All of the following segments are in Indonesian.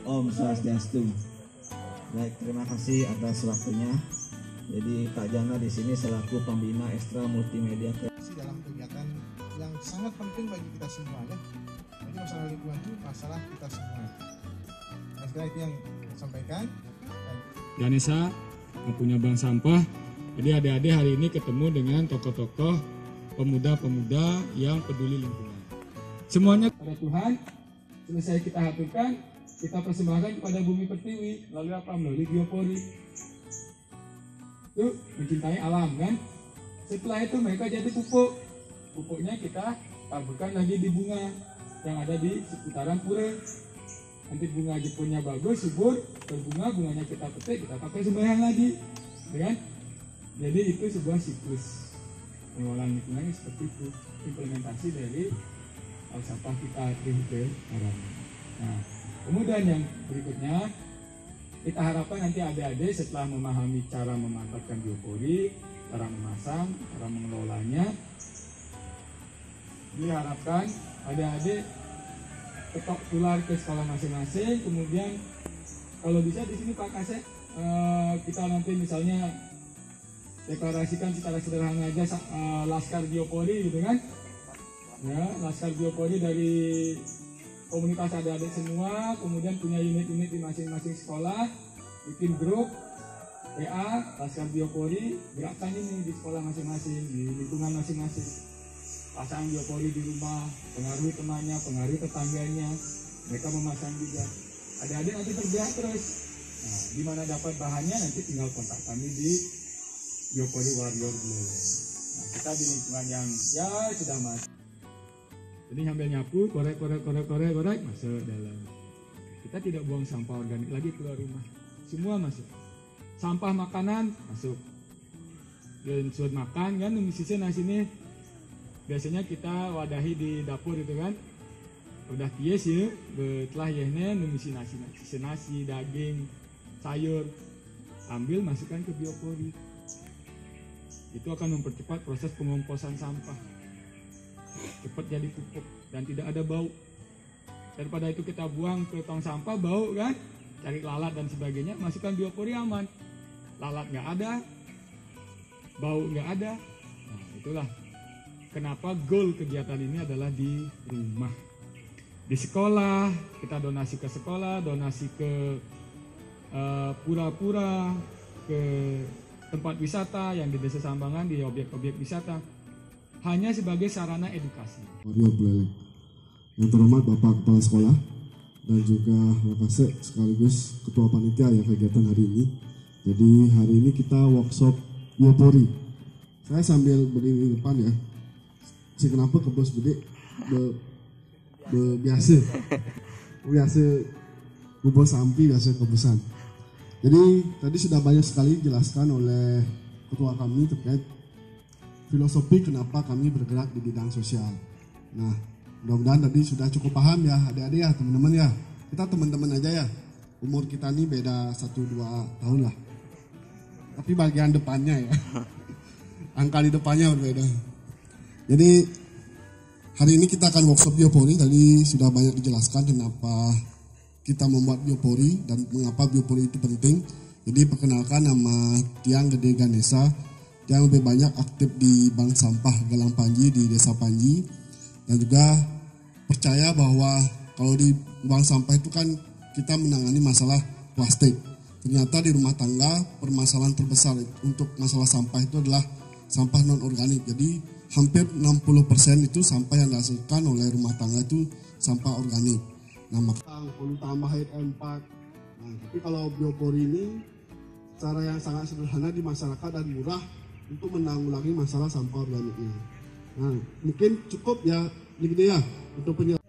Om Swastiastu. Baik, terima kasih atas waktunya. Jadi Kak Jangga di sini selaku pembina ekstra multimedia dalam kegiatan yang sangat penting bagi kita semua ya. Jadi masalah lingkungan itu masalah kita semua. Nah, sekarang itu yang saya sampaikan. Ganesha punya bank sampah. Jadi adik-adik hari ini ketemu dengan tokoh-tokoh pemuda-pemuda yang peduli lingkungan. Semuanya kepada Tuhan. Selesai kita haturkan, kita persembahkan kepada Bumi Pertiwi. Lalu apa? Melalui biopori. Itu mencintai alam kan. Setelah itu mereka jadi pupuk. Pupuknya kita taburkan lagi di bunga yang ada di seputaran pura. Nanti bunga Jepunnya bagus, subur, berbunga, bunganya kita petik, kita pakai sembahyang lagi, kan? Jadi itu sebuah siklus pengelolaan lingkungan seperti itu, implementasi dari falsafah kita ke orang. Nah, kemudian yang berikutnya kita harapkan nanti adik-adik setelah memahami cara memanfaatkan biopori, cara memasang, cara mengelolanya, diharapkan adik-adik tetap tular ke sekolah masing-masing. Kemudian kalau bisa di sini Pak Kasek kita nanti misalnya deklarasikan secara sederhana aja Laskar Biopori gitu kan ya, Laskar Biopori dari komunitas adik-adik semua, kemudian punya unit-unit di masing-masing sekolah, bikin grup PA Laskar Biopori, gerakan ini di sekolah masing-masing, di lingkungan masing-masing, pasang biopori di rumah, pengaruhi temannya, pengaruhi tetangganya, mereka memasang juga. Adik-adik nanti bergerak terus. Nah, di mana dapat bahannya nanti tinggal kontak kami di Biopori Warrior Buleleng. Nah, kita di lingkungan yang ya sudah masuk. Jadi sambil nyapu, korek, masuk dalam. Kita tidak buang sampah organik lagi keluar rumah. Semua masuk. Sampah makanan masuk. Dan sudah makan kan, misalnya nasi ini biasanya kita wadahi di dapur itu kan. Udah kies ya, betelah yahnya numisi nasi, daging, sayur, ambil masukkan ke biopori. Itu akan mempercepat proses pengomposan sampah, cepat jadi pupuk dan tidak ada bau. Daripada itu kita buang ke tong sampah bau kan, cari lalat dan sebagainya, masukkan biopori aman. Lalat nggak ada, bau nggak ada. Nah, itulah kenapa goal kegiatan ini adalah di rumah. Di sekolah, kita donasi ke sekolah, donasi ke pura-pura, ke tempat wisata yang di Desa Sambangan, di objek-objek wisata. Hanya sebagai sarana edukasi. Warrior Buleleng. Yang terhormat Bapak Kepala Sekolah dan juga Wakasek sekaligus Ketua Panitia yang kegiatan hari ini. Jadi hari ini kita workshop biopori. Saya sambil berdiri di depan ya. Si kenapa ke bos gede biasa bubur sampi biasa kebesan. Jadi tadi sudah banyak sekali dijelaskan oleh ketua kami terkait filosofi kenapa kami bergerak di bidang sosial. Nah, mudah-mudahan tadi sudah cukup paham ya adik-adik ya, teman-teman ya. Kita teman-teman aja ya. Umur kita ini beda 1-2 tahun lah. Tapi bagian depannya ya. Angka di depannya berbeda. Jadi hari ini kita akan workshop biopori. Tadi sudah banyak dijelaskan kenapa kita membuat biopori dan mengapa biopori itu penting. Jadi perkenalkan, nama Tiang Gede Ganesha yang lebih banyak aktif di Bank Sampah Galang Panji di Desa Panji, dan juga percaya bahwa kalau di bank sampah itu kan kita menangani masalah plastik. Ternyata di rumah tangga permasalahan terbesar untuk masalah sampah itu adalah sampah non organik. Jadi hampir 60% itu sampah yang dihasilkan oleh rumah tangga itu sampah organik. Nah, polutan tambah HM4. Nah, tapi kalau biopori ini cara yang sangat sederhana di masyarakat dan murah untuk menanggulangi masalah sampah organiknya. Nah, mungkin cukup ya, gitu ya untuk penjelasan.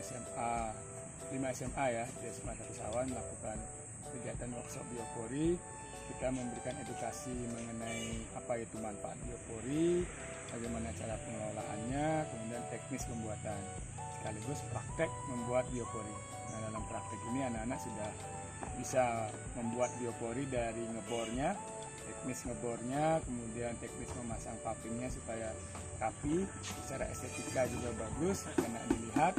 SMA 5 SMA ya di SMA 1 Sawan melakukan kegiatan workshop biopori. Kita memberikan edukasi mengenai apa itu manfaat biopori, bagaimana cara pengelolaannya, kemudian teknis pembuatan, sekaligus praktek membuat biopori. Nah, dalam praktek ini anak-anak sudah bisa membuat biopori dari ngebornya, teknis ngebornya, kemudian teknis memasang pavingnya supaya rapi, secara estetika juga bagus, enak dilihat.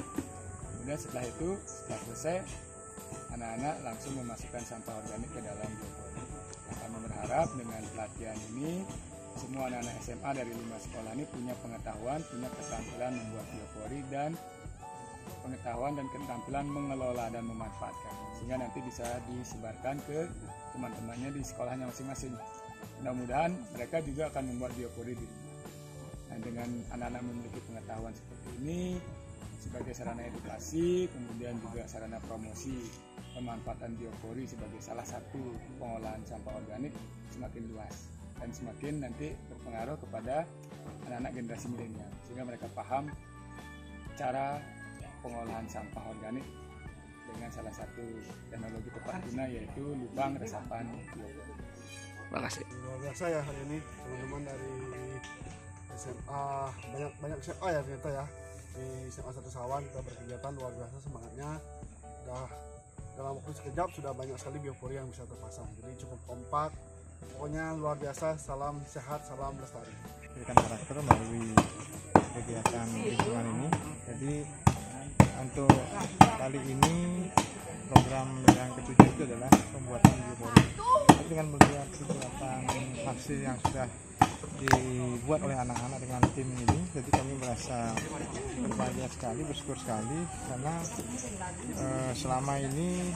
Kemudian setelah itu, setelah selesai, anak-anak langsung memasukkan sampah organik ke dalam biopori. Nah, kami berharap dengan pelatihan ini, semua anak-anak SMA dari 5 sekolah ini punya pengetahuan, punya keterampilan membuat biopori dan pengetahuan dan keterampilan mengelola dan memanfaatkan, sehingga nanti bisa disebarkan ke teman-temannya di sekolahnya masing-masing. Mudah-mudahan mereka juga akan membuat biopori di rumah. Nah, dengan anak-anak memiliki pengetahuan seperti ini sebagai sarana edukasi, kemudian juga sarana promosi pemanfaatan biopori sebagai salah satu pengolahan sampah organik semakin luas dan semakin nanti berpengaruh kepada anak-anak generasi milenial, sehingga mereka paham cara pengolahan sampah organik dengan salah satu teknologi tepat guna yaitu lubang resapan biopori. Terima kasih. Luar biasa ya hari ini teman-teman dari SMA, banyak SMA ya ternyata ya. Di SMA 1 Sawan kita berkegiatan luar biasa semangatnya. Udah dalam waktu sekejap sudah banyak sekali biopori yang bisa terpasang. Jadi cukup kompak. Pokoknya luar biasa. Salam sehat, salam lestari. Berikan karakter melalui kegiatan lingkungan ini. Jadi untuk kali ini program yang ketujuh itu adalah pembuatan biopori. Dengan melihat kegiatan aksi yang sudah dibuat oleh anak-anak dengan tim ini, jadi kami merasa berbahagia sekali, bersyukur sekali karena selama ini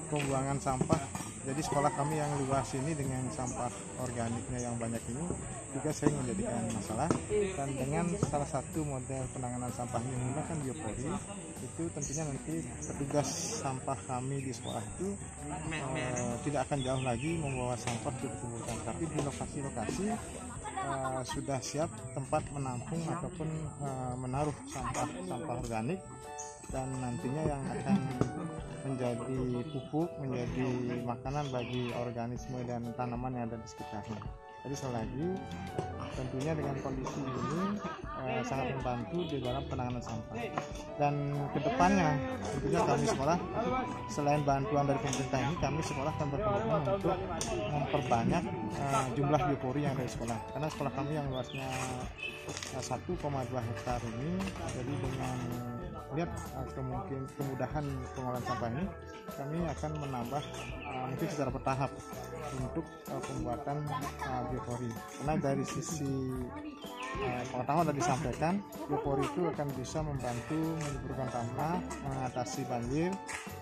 pembuangan sampah. Jadi sekolah kami yang luas ini dengan sampah organiknya yang banyak ini juga sering menjadikan masalah, dan dengan salah satu model penanganan sampah yang menggunakan biopori itu tentunya nanti petugas sampah kami di sekolah itu tidak akan jauh lagi membawa sampah untuk dikumpulkan, tapi di lokasi-lokasi sudah siap tempat menampung ataupun menaruh sampah organik, dan nantinya yang akan menjadi pupuk, menjadi makanan bagi organisme dan tanaman yang ada di sekitarnya. Jadi sekali lagi, tentunya dengan kondisi ini sangat membantu di dalam penanganan sampah. Dan kedepannya tentunya kami sekolah, selain bantuan dari pemerintah ini, kami sekolah akan berkomitmen untuk memperbanyak jumlah biopori yang ada di sekolah. Karena sekolah kami yang luasnya 1,2 hektar ini, jadi dengan lihat kemudahan pengolahan sampah ini, kami akan menambah mungkin secara bertahap untuk pembuatan biopori. Karena dari sisi pengetahuan tadi disampaikan, biopori itu akan bisa membantu menyuburkan tanah, mengatasi banjir,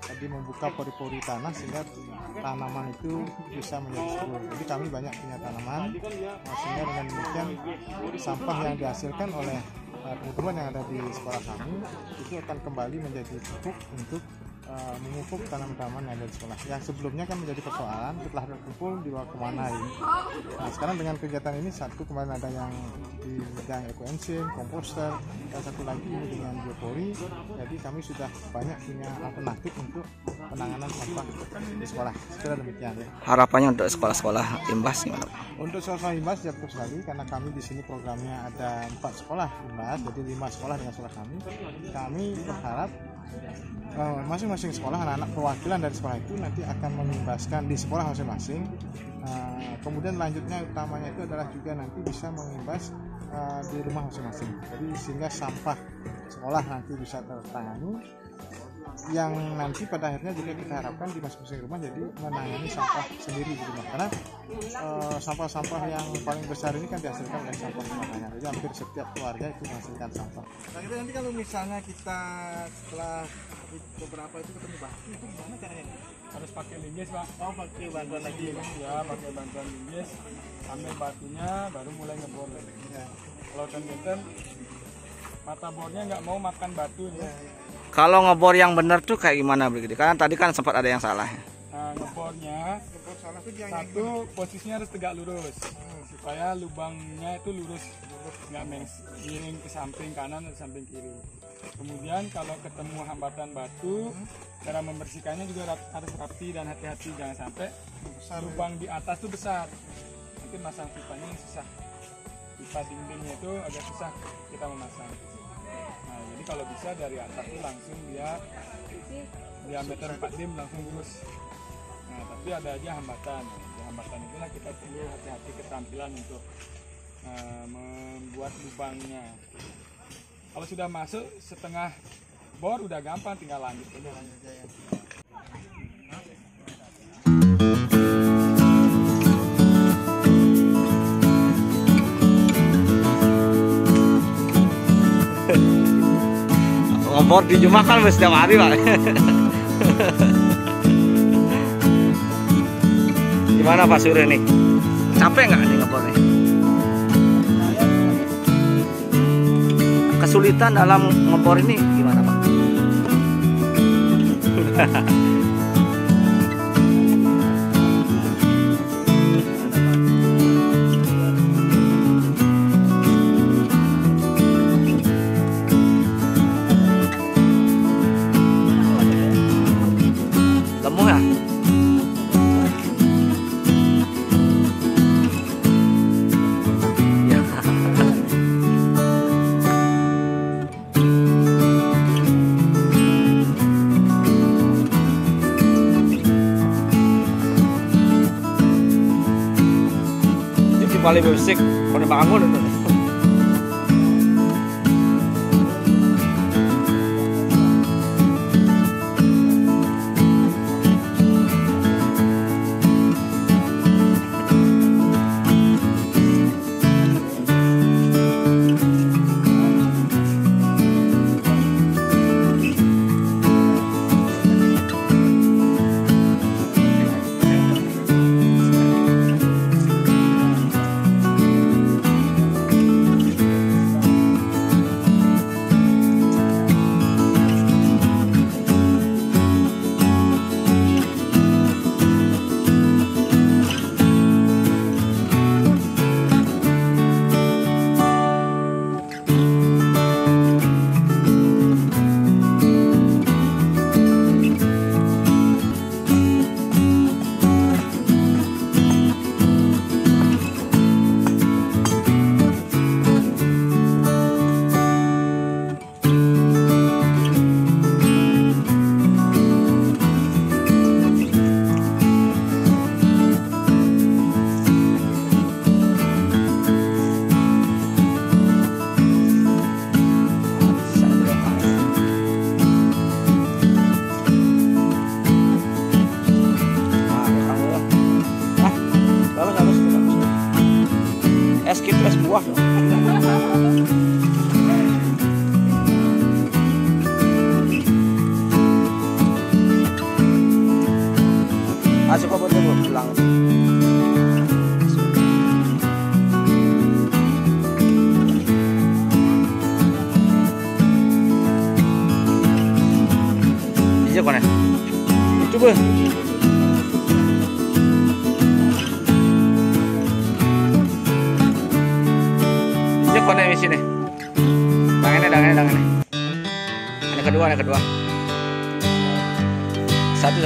jadi membuka pori-pori tanah sehingga tanaman itu bisa menjadi subur. Jadi kami banyak punya tanaman, sehingga dengan demikian sampah yang dihasilkan oleh teman-teman yang ada di sekolah kami itu akan kembali menjadi pupuk untuk memupuk tanaman-tanaman yang ada di sekolah. Yang sebelumnya kan menjadi persoalan setelah terkumpul dibawa kemana ini. Nah, sekarang dengan kegiatan ini, satu kemarin ada yang di bidang ekoenzim, komposter, dan satu lagi ini dengan biopori. Jadi kami sudah banyak punya alternatif untuk penanganan sampah di sekolah. Sekira demikian ya. Harapannya untuk sekolah-sekolah Imbas gimana? Untuk sekolah Imbas ya betul sekali, karena kami di sini programnya ada 4 sekolah Imbas, jadi 5 sekolah dengan sekolah kami. Kami berharap masing-masing sekolah, anak-anak perwakilan dari sekolah itu nanti akan mengimbaskan di sekolah masing-masing. Kemudian lanjutnya utamanya itu adalah juga nanti bisa mengimbas di rumah masing-masing. Jadi sehingga sampah sekolah nanti bisa tertangani, yang nanti pada akhirnya juga kita harapkan di masing-masing rumah jadi menangani sampah sendiri di rumah. Karena sampah-sampah yang paling besar ini kan dihasilkan oleh sampah rumah tangga. Jadi hampir setiap keluarga itu menghasilkan sampah. Nah, itu nanti kalau misalnya kita setelah beberapa itu ketemu batu, itu gimana caranya? Harus pakai linggis, Pak. Oh, pakai bantuan lagi. Ya, pakai bantuan linggis, ambil batunya, baru mulai ngebor. Ya. Kalau kan mata bornya nggak mau makan batu. Ya. Kalau ngebor yang benar tuh kayak gimana begitu? Karena tadi kan sempat ada yang salah. Nah, ngebornya satu, posisinya harus tegak lurus supaya lubangnya itu lurus, nggak miring ke samping kanan atau samping kiri. Kemudian kalau ketemu hambatan batu, cara membersihkannya juga harus rapi dan hati-hati, jangan sampai lubang di atas tuh besar. Nanti masang pipanya susah. Pipa dindingnya itu agak susah kita memasang. Nah, jadi kalau bisa dari atas tuh langsung dia diameter 4 dim langsung lurus. Nah, tapi ada aja hambatan. Di hambatan itulah kita perlu hati-hati keterampilan untuk membuat lubangnya. Kalau sudah masuk setengah bor udah gampang, tinggal lanjut aja ya. Ngobor di Jumat kan setiap hari Pak. Gimana Pak Surya nih? Capek nggak nih ngobor nih? Kesulitan dalam ngobor ini gimana Pak? Lemuh ya? Paling bersih pada bangun itu. Es gitu, es buah dong. Masuk ke botol belum pulang. Bisa kok nih? Coba. Konek di sini. Tangannya. Ada kedua. Satu.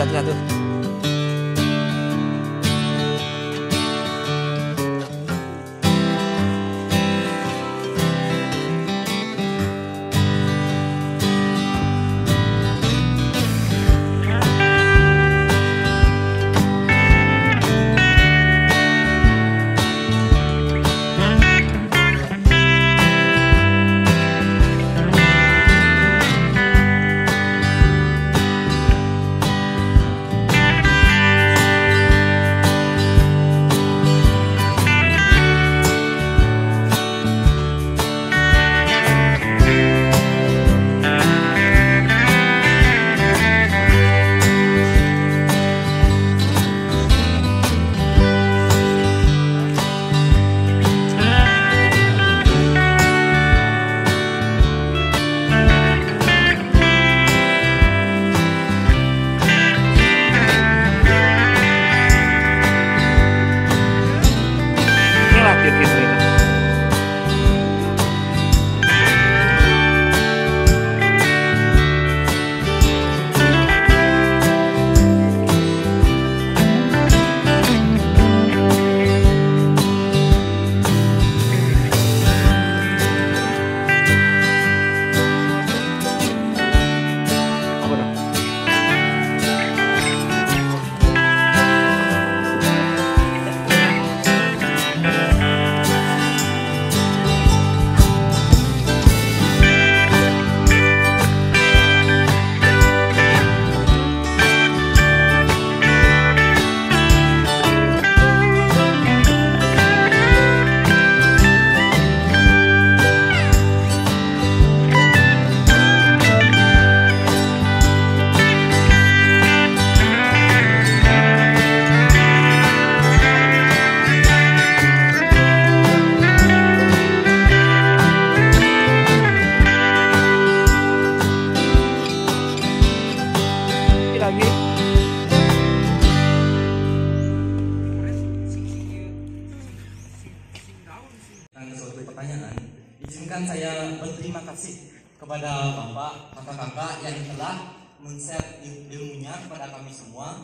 izinkan saya berterima kasih kepada Bapak, kakak-kakak yang telah men-share ilmunya kepada kami semua,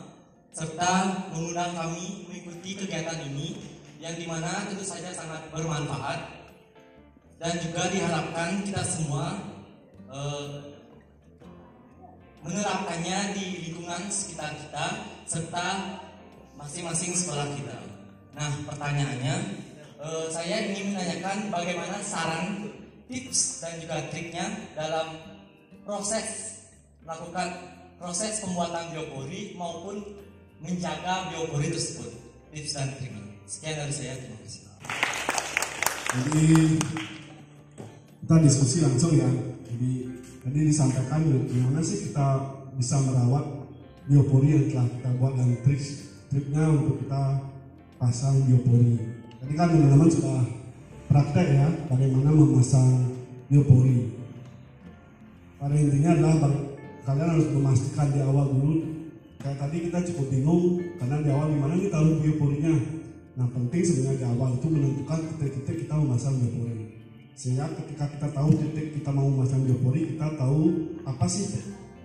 serta mengundang kami mengikuti kegiatan ini yang dimana tentu saja sangat bermanfaat, dan juga diharapkan kita semua menerapkannya di lingkungan sekitar kita serta masing-masing sekolah kita. Nah, pertanyaannya, saya ingin menanyakan bagaimana saran, tips dan juga triknya dalam melakukan proses pembuatan biopori maupun menjaga biopori tersebut. Tips dan triknya. Sekian dari saya, terima kasih. Jadi kita diskusi langsung ya. Jadi tadi disampaikan gimana sih kita bisa merawat biopori yang telah kita buat dan triknya untuk kita pasang biopori. Tadi kan teman-teman sudah praktek ya bagaimana memasang biopori. Pada intinya adalah kalian harus memastikan di awal dulu. Kayak tadi kita cukup bingung karena di awal gimana kita tahu bioporinya. Nah, penting sebenarnya di awal itu menentukan titik-titik kita memasang biopori. Sehingga ketika kita tahu titik kita mau memasang biopori, kita tahu apa sih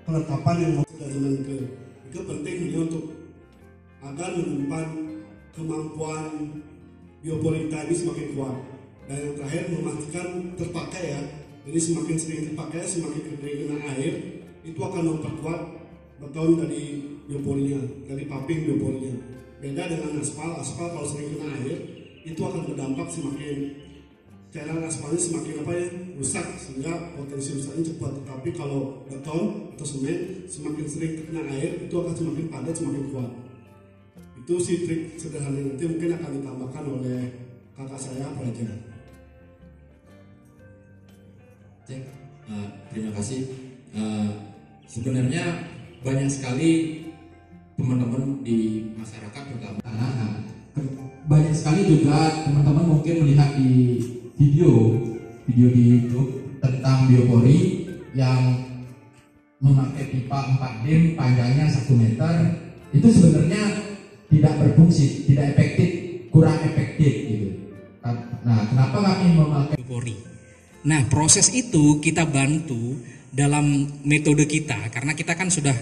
kelengkapan yang mau kita jalankan. Itu penting untuk agar menyimpan kemampuan biopori kita ini semakin kuat. Dan yang terakhir memastikan terpakai ya. Jadi semakin sering terpakai, semakin kena air, itu akan memperkuat beton dari bioporinya, dari paping bioporinya. Beda dengan aspal kalau sering kena air, itu akan berdampak semakin cairan aspalnya semakin rusak, sehingga potensi rusaknya cepat. Tetapi kalau beton atau semen semakin sering terkena air, itu akan semakin padat, semakin kuat. Itu sih trik sederhana, nanti mungkin akan ditambahkan oleh kakak saya Praja. Terima kasih. Sebenarnya banyak sekali teman-teman di masyarakat terutama banyak sekali juga teman-teman mungkin melihat di video di YouTube tentang biopori yang memakai pipa 4 panjangnya 1 meter. Itu sebenarnya tidak berfungsi, tidak efektif, kurang efektif gitu. Nah, kenapa kami memakai biopori? Nah, proses itu kita bantu dalam metode kita, karena kita kan sudah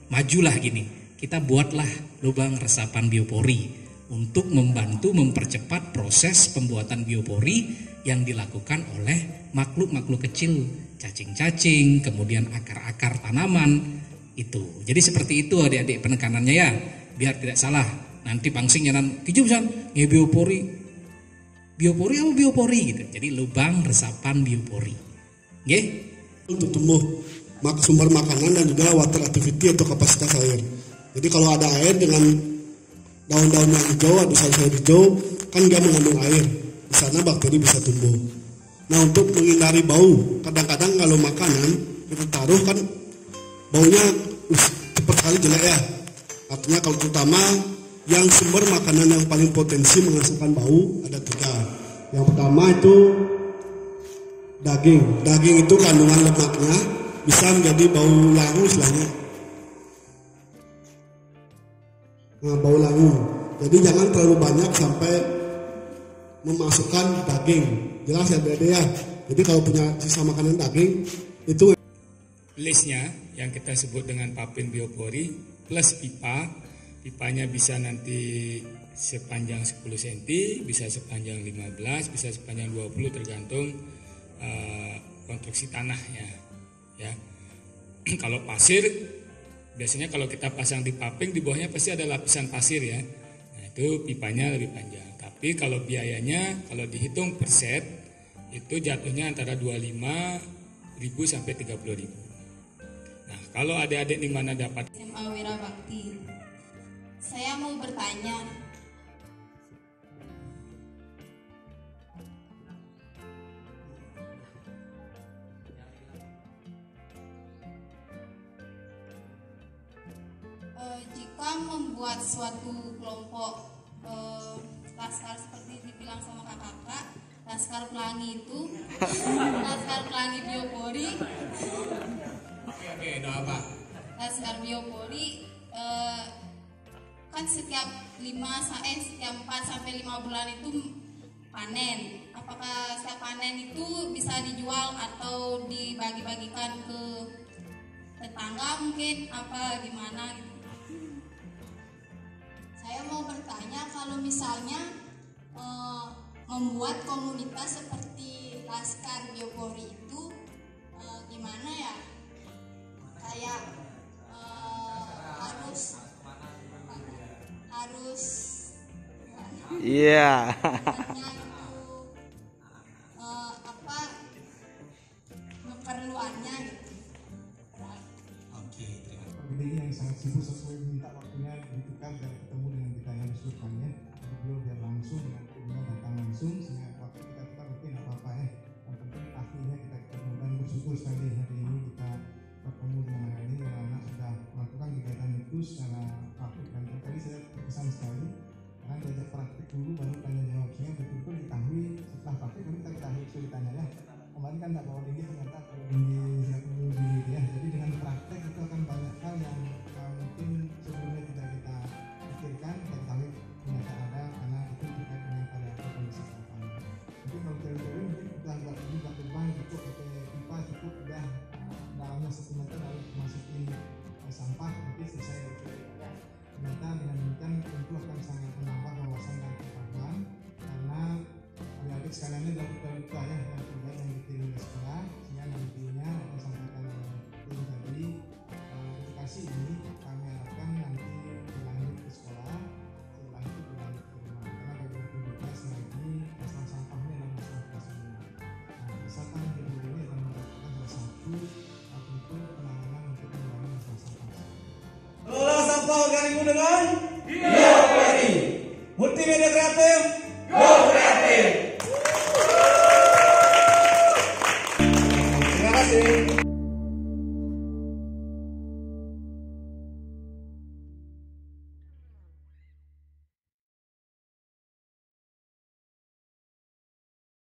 majulah gini. Kita buatlah lubang resapan biopori untuk membantu mempercepat proses pembuatan biopori yang dilakukan oleh makhluk-makhluk kecil, cacing-cacing, kemudian akar-akar tanaman itu. Jadi seperti itu adik-adik penekanannya ya, biar tidak salah. Nanti pangsingnya kijusan biopori. Biopori apa biopori gitu. Jadi lubang resapan biopori. Nggih? Untuk tumbuh sumber makanan dan juga water activity atau kapasitas air. Jadi kalau ada air dengan daun-daun yang hijau atau sayur hijau, kan dia mengandung air. Di sana bakteri bisa tumbuh. Nah, untuk menghindari bau, kadang-kadang kalau makanan kita taruh kan baunya cepat kali jelek ya. Artinya kalau terutama yang sumber makanan yang paling potensi menghasilkan bau ada 3. Yang pertama itu daging. Daging itu kandungan lemaknya bisa menjadi bau langu istilahnya. Nah, bau langu. Jadi jangan terlalu banyak sampai memasukkan daging. Jelas ya Dede ya. Jadi kalau punya sisa makanan daging itu Listnya yang kita sebut dengan papin biopori plus pipa. Pipanya bisa nanti sepanjang 10 cm, bisa sepanjang 15, bisa sepanjang 20 tergantung konstruksi tanahnya. Ya. Kalau pasir, biasanya kalau kita pasang di paping di bawahnya pasti ada lapisan pasir ya. Nah, itu pipanya lebih panjang. Tapi kalau biayanya kalau dihitung per set itu jatuhnya antara 25.000 sampai 30.000. Nah, kalau adik-adik di mana dapat SMA Wirabakti. Saya mau bertanya, jika membuat suatu kelompok laskar seperti dibilang sama kakak, laskar pelangi itu, laskar pelangi biopori, Oke, doa apa? laskar biopori kan setiap 4 sampai 5 bulan itu panen. Apakah setiap panen itu bisa dijual atau dibagi-bagikan ke tetangga mungkin apa gimana gitu? Saya mau bertanya, kalau misalnya membuat komunitas seperti Laskar Biopori itu gimana ya? Kayak harus Iya. apa keperluannya gitu. Ini yang sangat sibuk sesuai minta waktunya ditukar dan ketemu dengan kita yang disuruhkannya. Beliau biar langsung dengan timnya datang langsung sehingga waktu kita tukar mungkin apa-apa ya. Yang penting akhirnya kita ketemu dan bersyukur sekali hari ini kita bertemu dengan anak ini dan anak sudah melakukan kegiatan itu secara praktik dan tadi saya berkesan sekali karena diajak praktik dulu baru tanya jawab sehingga betul-betul diketahui setelah praktik kami kita ketahui ceritanya ya. Kemarin kan tidak bawa tinggi ternyata tinggi saya gitu ya. Jadi dengan praktek itu akan banyak hal yang mungkin sebelumnya tidak kita pikirkan kita ketahui ternyata ada karena itu terkait dengan pada kondisi kesehatan. Mungkin kalau teori-teori mungkin kita buat ini buat berbang cukup pakai pipa cukup ya dalamnya 1 meter lalu masukin sampah nanti selesai gitu. Ternyata dengan demikian tentu akan sangat menambah wawasan dan pengetahuan karena adik-adik sekaliannya dapat kita ya yang terbaik yang dikirim ke sekolah sehingga nantinya akan sampaikan oleh tim tadi edukasi ini kami harapkan nanti berlanjut ke sekolah setelah itu berlanjut ke rumah karena bagi aktivitas lagi masalah sampahnya adalah masalah kesemua. Nah, misalkan video ini akan merupakan salah satu bentuk penanganan untuk mengurangi masalah sampah. Kelola sampah organik dengan Biopori. Multimedia kreatif